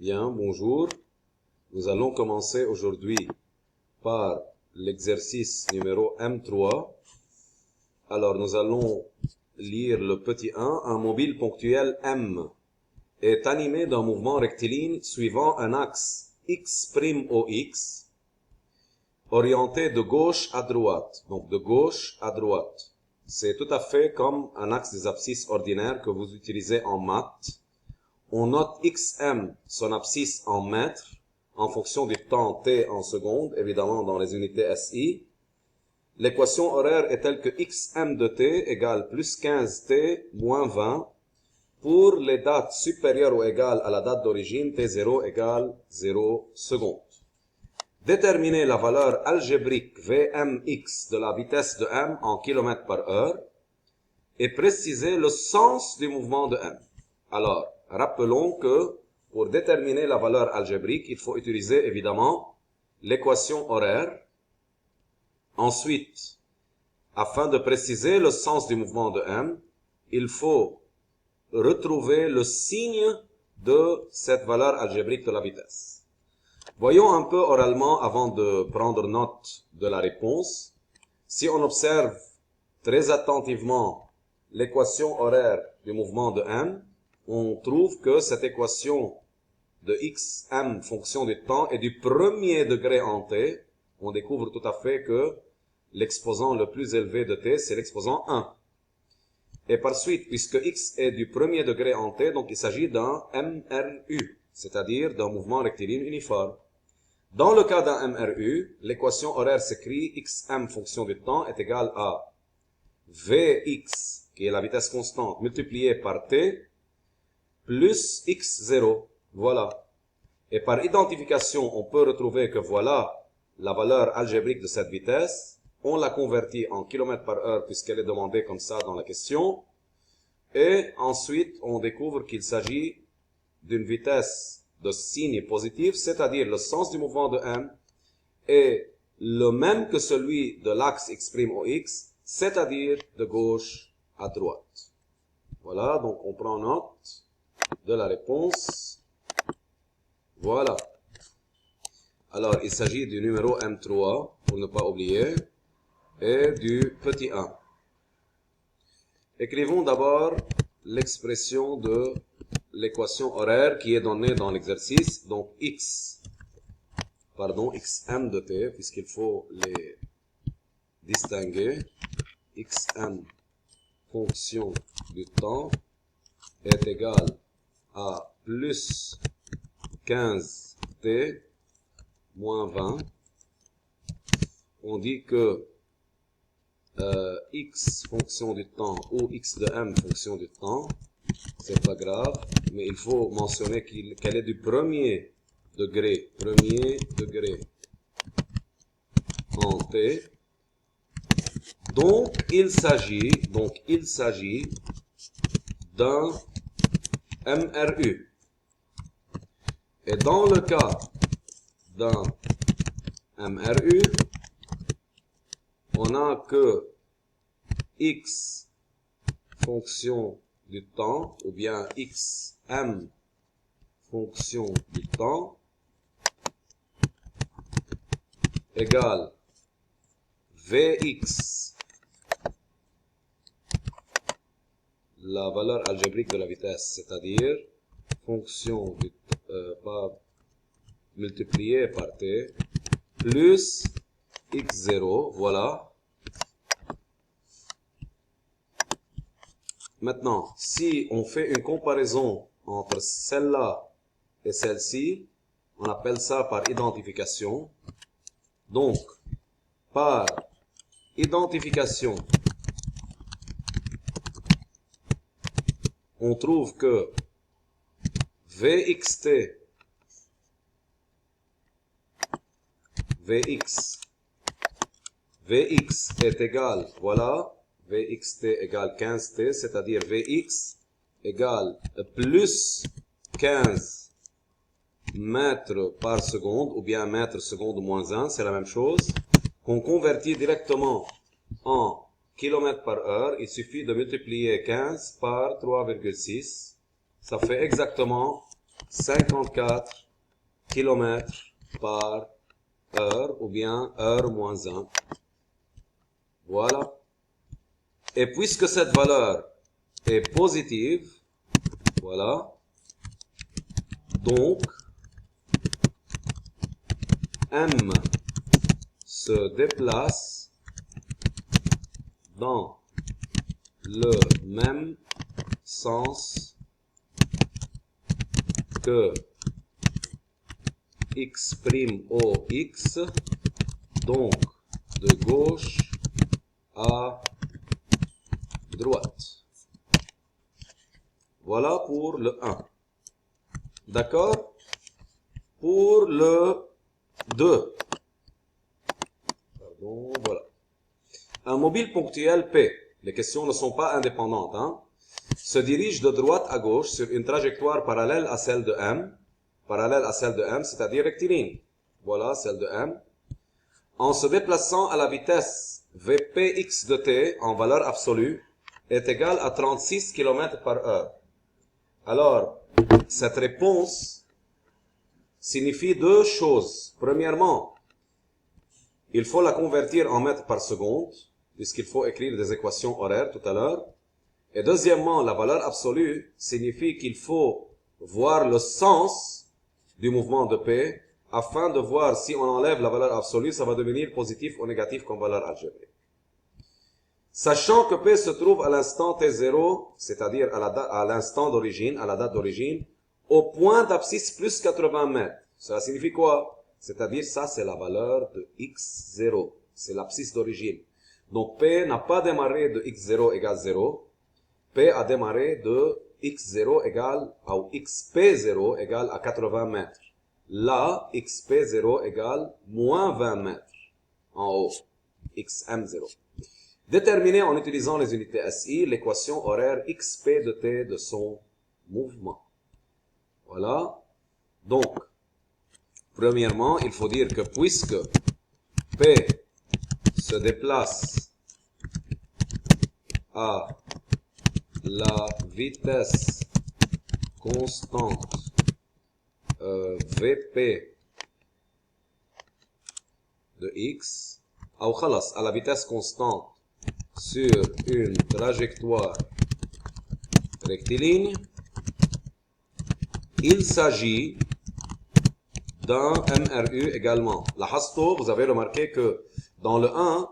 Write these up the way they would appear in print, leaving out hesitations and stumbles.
Bien, bonjour. Nous allons commencer aujourd'hui par l'exercice numéro M3. Alors, nous allons lire le petit 1. Un mobile ponctuel M est animé d'un mouvement rectiligne suivant un axe X'(OX) orienté de gauche à droite. Donc, de gauche à droite. C'est tout à fait comme un axe des abscisses ordinaires que vous utilisez en maths. On note XM, son abscisse en mètres, en fonction du temps T en secondes, évidemment dans les unités SI. L'équation horaire est telle que XM de T égale plus 15T moins 20 pour les dates supérieures ou égales à la date d'origine, T0 égale 0 secondes. Déterminer la valeur algébrique Vmx de la vitesse de M en km par heure et préciser le sens du mouvement de M. Alors, rappelons que pour déterminer la valeur algébrique, il faut utiliser évidemment l'équation horaire. Ensuite, afin de préciser le sens du mouvement de M, il faut retrouver le signe de cette valeur algébrique de la vitesse. Voyons un peu oralement avant de prendre note de la réponse. Si on observe très attentivement l'équation horaire du mouvement de M, on trouve que cette équation de xm fonction du temps est du premier degré en t. On découvre tout à fait que l'exposant le plus élevé de t, c'est l'exposant 1. Et par suite, puisque x est du premier degré en t, donc il s'agit d'un MRU, c'est-à-dire d'un mouvement rectiligne uniforme. Dans le cas d'un MRU, l'équation horaire s'écrit xm fonction du temps est égale à Vx, qui est la vitesse constante, multipliée par t, plus x0, voilà. Et par identification, on peut retrouver que voilà la valeur algébrique de cette vitesse. On la convertit en km par heure puisqu'elle est demandée comme ça dans la question. Et ensuite, on découvre qu'il s'agit d'une vitesse de signe positif, c'est-à-dire le sens du mouvement de M est le même que celui de l'axe X'(OX), c'est-à-dire de gauche à droite. Voilà, donc on prend note de la réponse. Voilà. Alors, il s'agit du numéro M3, pour ne pas oublier, et du petit 1. Écrivons d'abord l'expression de l'équation horaire qui est donnée dans l'exercice. Donc, xm de t, puisqu'il faut les distinguer. Xm, fonction du temps, est égal à plus 15t moins 20. On dit que x fonction du temps ou x de m fonction du temps, c'est pas grave, mais il faut mentionner qu'elle est du premier degré en t. Donc il s'agit d'un MRU. Et dans le cas d'un MRU, on a que x fonction du temps, ou bien xm fonction du temps, égale Vx, la valeur algébrique de la vitesse, c'est-à-dire fonction du multiplié par t, plus x0, voilà. Maintenant, si on fait une comparaison entre celle-là et celle-ci, on appelle ça par identification. Donc, par identification, on trouve que Vx est égal, voilà, Vxt égale 15t, c'est-à-dire Vx égale plus 15 mètres par seconde, ou bien mètre seconde moins 1, c'est la même chose. Qu'on convertit directement en km par heure, il suffit de multiplier 15 par 3,6. Ça fait exactement 54 km par heure, ou bien heure moins 1. Voilà. Et puisque cette valeur est positive, voilà, donc M se déplace dans le même sens que x' au x, donc de gauche à droite. Voilà pour le 1. D'accord? Pour le 2. Pardon, voilà. Un mobile ponctuel P, les questions ne sont pas indépendantes, hein, se dirige de droite à gauche sur une trajectoire parallèle à celle de M, c'est-à-dire rectiligne. Voilà, celle de M. En se déplaçant à la vitesse Vpx de t en valeur absolue est égale à 36 km par heure. Alors, cette réponse signifie deux choses. Premièrement, il faut la convertir en mètres par seconde, puisqu'il faut écrire des équations horaires tout à l'heure. Et deuxièmement, la valeur absolue signifie qu'il faut voir le sens du mouvement de P afin de voir si on enlève la valeur absolue, ça va devenir positif ou négatif comme valeur algébrique. Sachant que P se trouve à l'instant T0, c'est-à-dire à l'instant d'origine, à la date d'origine, au point d'abscisse plus 80 mètres. Ça signifie quoi? C'est-à-dire ça, c'est la valeur de x0. C'est l'abscisse d'origine. Donc P n'a pas démarré de x0 égale 0. P a démarré de x0 égale, ou xp0 égale à 80 mètres. Là, xp0 égale moins 20 mètres en haut, xm0. Déterminer en utilisant les unités SI l'équation horaire xp de t de son mouvement. Voilà. Donc, premièrement, il faut dire que puisque P se déplace à la vitesse constante Vp de x, ou خلاص, à la vitesse constante sur une trajectoire rectiligne, il s'agit d'un MRU également. لاحظتوا, vous avez remarqué que dans le 1,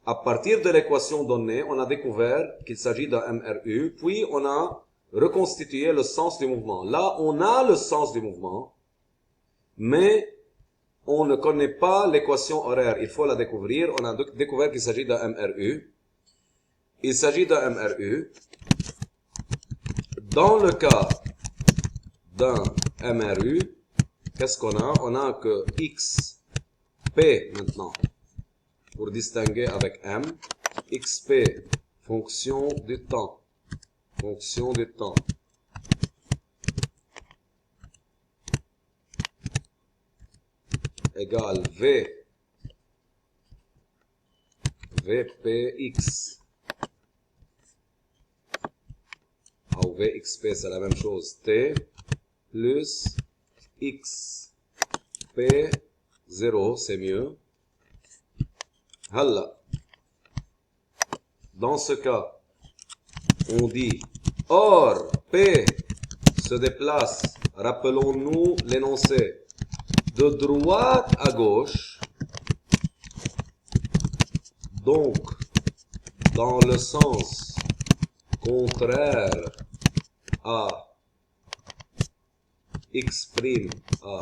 à partir de l'équation donnée, on a découvert qu'il s'agit d'un MRU, puis on a reconstitué le sens du mouvement. Là, on a le sens du mouvement, mais on ne connaît pas l'équation horaire. Il faut la découvrir. On a découvert qu'il s'agit d'un MRU. Il s'agit d'un MRU. Dans le cas d'un MRU, qu'est-ce qu'on a? On a que XP maintenant, pour distinguer avec M. XP, fonction du temps. Fonction du temps. Égale Vpx. Ou Vxp, c'est la même chose. T plus xp0, c'est mieux. Halla. Dans ce cas, on dit, or, P se déplace, rappelons-nous l'énoncé, de droite à gauche, donc dans le sens contraire à x' à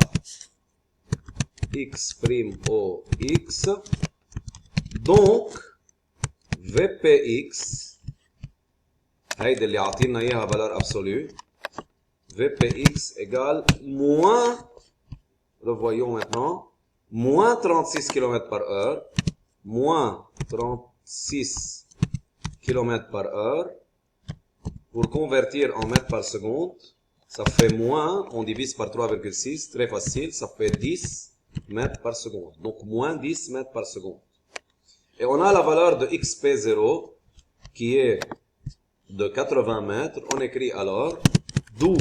x' au x, donc Vpx, هيدا اللي عطينا اياها valeur absolue, Vpx égale moins, revoyons maintenant, moins 36 km par heure, moins 36 km par heure, pour convertir en mètres par seconde, ça fait moins, on divise par 3,6, très facile, ça fait 10 mètres par seconde. Donc moins 10 mètres par seconde. Et on a la valeur de xp0 qui est de 80 mètres. On écrit alors, d'où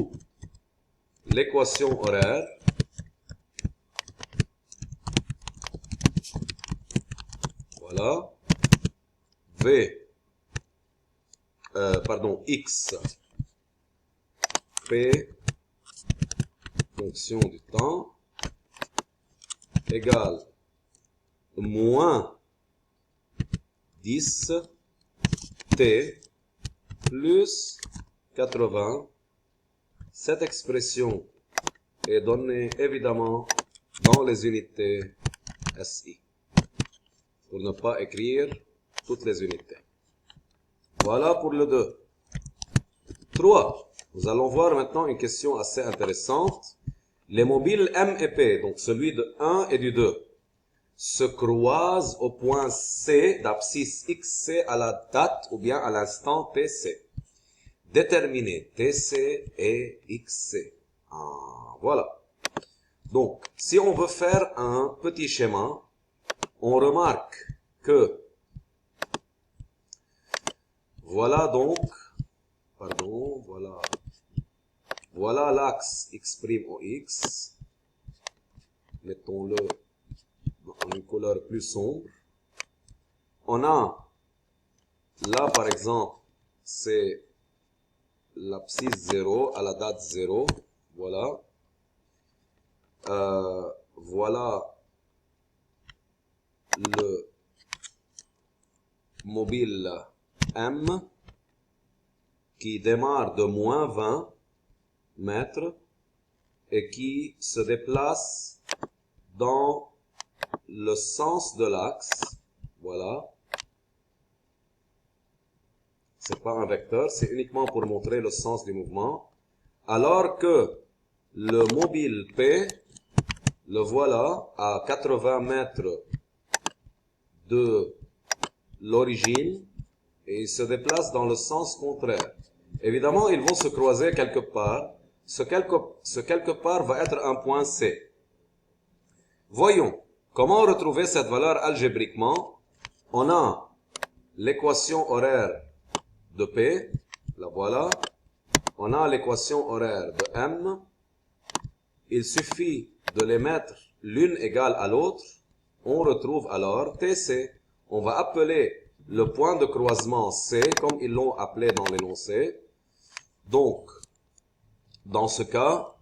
l'équation horaire voilà x p fonction du temps égale moins 10 t plus 80. Cette expression est donnée évidemment dans les unités SI, pour ne pas écrire toutes les unités. Voilà pour le 2. 3. Nous allons voir maintenant une question assez intéressante. Les mobiles M et P, donc celui de 1 et du 2, se croisent au point C d'abscisse XC à la date ou bien à l'instant TC. Déterminer TC et XC. Voilà. Donc, si on veut faire un petit schéma, on remarque que voilà donc, voilà l'axe X' au X. Mettons-le en une couleur plus sombre. On a, là par exemple, c'est l'abscisse 0 à la date 0. Voilà. Voilà le mobile M qui démarre de moins 20 mètres et qui se déplace dans le sens de l'axe. Voilà. C'est pas un vecteur, c'est uniquement pour montrer le sens du mouvement. Alors que le mobile P, le voilà à 80 mètres de l'origine et il se déplace dans le sens contraire. Évidemment, ils vont se croiser quelque part. Ce quelque part va être un point C. Voyons, comment retrouver cette valeur algébriquement? On a l'équation horaire de P, la voilà. On a l'équation horaire de M. Il suffit de les mettre l'une égale à l'autre. On retrouve alors TC. On va appeler le point de croisement C, comme ils l'ont appelé dans l'énoncé. Donc, dans ce cas,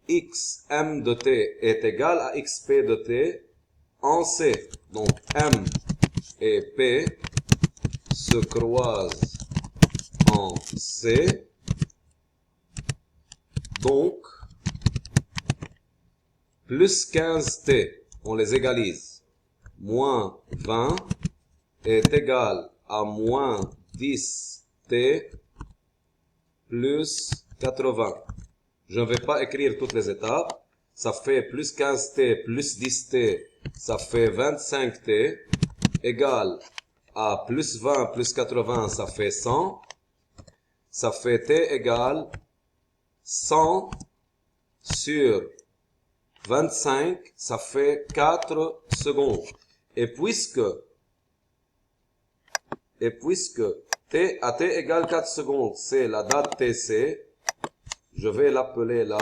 xm de t est égal à xp de t en C. Donc, M et P se croisent en C. Donc, plus 15t, on les égalise. Moins 20 est égal à moins 10t plus 80. Je ne vais pas écrire toutes les étapes. Ça fait plus 15t plus 10t, ça fait 25t, égal à plus 20 plus 80, ça fait 100. Ça fait t égale 100 sur 25, ça fait 4 secondes. Et puisque t à t égale 4 secondes, c'est la date TC, je vais l'appeler là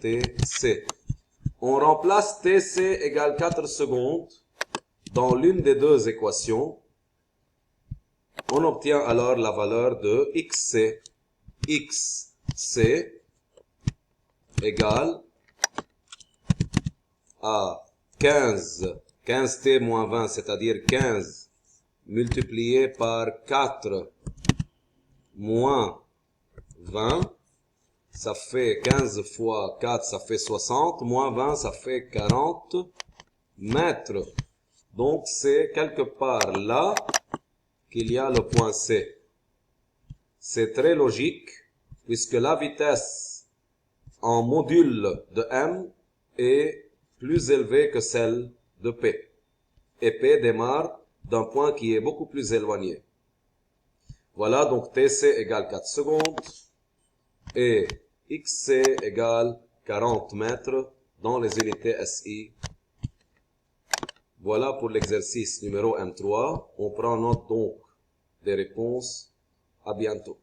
TC. On remplace TC égale 4 secondes dans l'une des deux équations. On obtient alors la valeur de XC. XC égale à 15t moins 20, c'est-à-dire 15 multiplié par 4 moins 20, ça fait 15 fois 4, ça fait 60, moins 20, ça fait 40 mètres. Donc c'est quelque part là qu'il y a le point C. C'est très logique, puisque la vitesse en module de M est plus élevée que celle de P. Et P démarre d'un point qui est beaucoup plus éloigné. Voilà, donc TC égale 4 secondes et XC égale 40 mètres dans les unités SI. Voilà pour l'exercice numéro M3. On prend note donc des réponses. À bientôt.